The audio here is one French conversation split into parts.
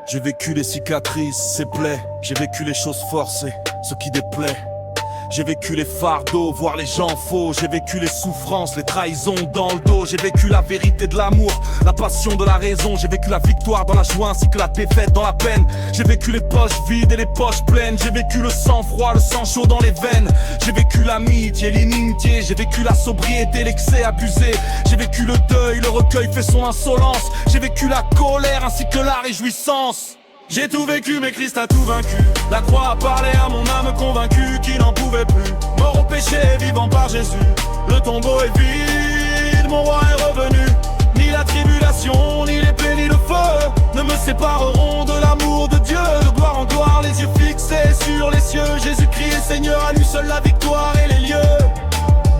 J'ai vécu les cicatrices, ces plaies. J'ai vécu les choses forcées, ce qui déplaît. J'ai vécu les fardeaux, voir les gens faux. J'ai vécu les souffrances, les trahisons dans le dos. J'ai vécu la vérité de l'amour, la passion de la raison. J'ai vécu la victoire dans la joie ainsi que la défaite dans la peine. J'ai vécu les poches vides et les poches pleines. J'ai vécu le sang froid, le sang chaud dans les veines. J'ai vécu l'amitié, l'inimitié. J'ai vécu la sobriété, l'excès abusé. J'ai vécu le deuil, le recueil fait son insolence. J'ai vécu la colère ainsi que la réjouissance. J'ai tout vécu mais Christ a tout vaincu. La croix a parlé à mon âme convaincue qui n'en pouvait plus. Mort au péché, vivant par Jésus. Le tombeau est vide, mon roi est revenu. Ni la tribulation, ni l'épée, ni le feu ne me sépareront de l'amour de Dieu. De gloire en gloire, les yeux fixés sur les cieux. Jésus-Christ est Seigneur, à lui seul la victoire et les lieux.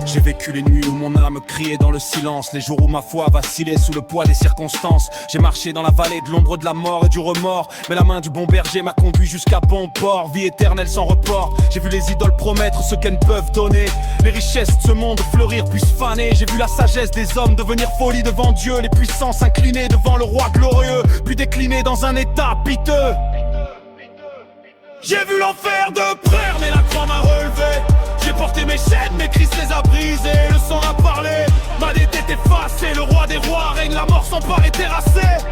J'ai vécu les nuits où mon âme criait dans le silence. Les jours où ma foi vacillait sous le poids des circonstances. J'ai marché dans la vallée de l'ombre de la mort et du remords. Mais la main du bon berger m'a conduit jusqu'à bon port. Vie éternelle sans report. J'ai vu les idoles promettre ce qu'elles ne peuvent donner. Les richesses de ce monde fleurir puis se faner. J'ai vu la sagesse des hommes devenir folie devant Dieu. Les puissants s'incliner devant le roi glorieux, puis décliner dans un état piteux. J'ai vu l'enfer de près, mais la croix m'a relevé. J'ai porté mes chaînes, mais Christ les a brisées. Le sang a parlé, ma dette est effacée. Le roi des rois règne, la mort s'empare et terrassée.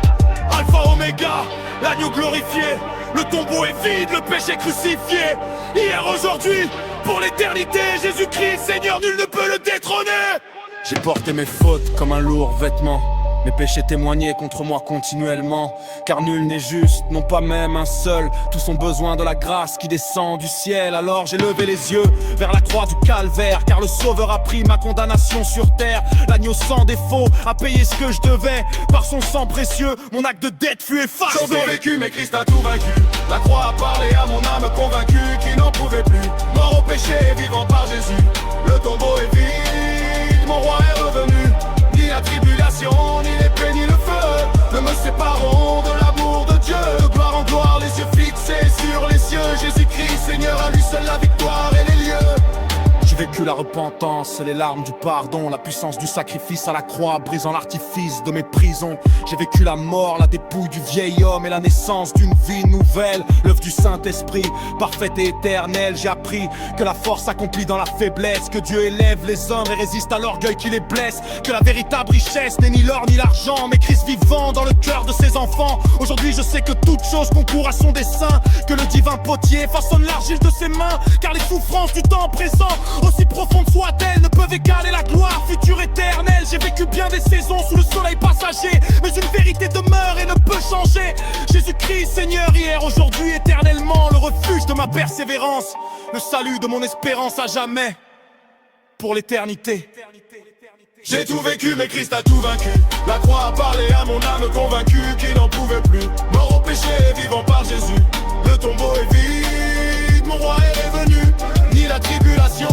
Alpha Oméga, l'agneau glorifié. Le tombeau est vide, le péché crucifié. Hier, aujourd'hui, pour l'éternité, Jésus-Christ, Seigneur, nul ne peut le détrôner. J'ai porté mes fautes comme un lourd vêtement. Mes péchés témoignaient contre moi continuellement. Car nul n'est juste, non pas même un seul. Tous ont besoin de la grâce qui descend du ciel. Alors j'ai levé les yeux vers la croix du calvaire. Car le Sauveur a pris ma condamnation sur terre. L'agneau sans défaut a payé ce que je devais. Par son sang précieux, mon acte de dette fut effacé. J'ai survécu mais Christ a tout vaincu. La croix a parlé à mon âme convaincue qui n'en pouvait plus. Mort au péché, vivant par Jésus. Le tombeau est vide, mon roi est revenu. Ni la tribulation, ni l'épée, ni le feu ne me sépareront de l'amour de Dieu. De gloire en gloire, les yeux fixés sur les cieux. Jésus-Christ, Seigneur, à lui seul la victoire et les lieux. J'ai vécu la repentance, les larmes du pardon. La puissance du sacrifice à la croix, brisant l'artifice de mes prisons. J'ai vécu la mort, la dépouille du vieil homme et la naissance d'une vie nouvelle. L'œuvre du Saint-Esprit, parfaite et éternelle. J'ai appris que la force s'accomplit dans la faiblesse. Que Dieu élève les hommes et résiste à l'orgueil qui les blesse. Que la véritable richesse n'est ni l'or ni l'argent, mais Christ vivant dans le cœur de ses enfants. Aujourd'hui je sais que toute chose concourt à son dessein. Que le divin potier façonne l'argile de ses mains. Car les souffrances du temps présent, aussi profondes soient-elles, ne peuvent égaler la gloire future éternelle. J'ai vécu bien des saisons sous le soleil passager, mais une vérité demeure et ne peut changer. Jésus-Christ, Seigneur, hier, aujourd'hui, éternellement. Le refuge de ma persévérance, le salut de mon espérance à jamais, pour l'éternité. J'ai tout vécu mais Christ a tout vaincu. La croix a parlé à mon âme convaincue qui n'en pouvait plus. Mort au péché, vivant par Jésus. Le tombeau est vide, mon roi est revenu. Ni la tribulation,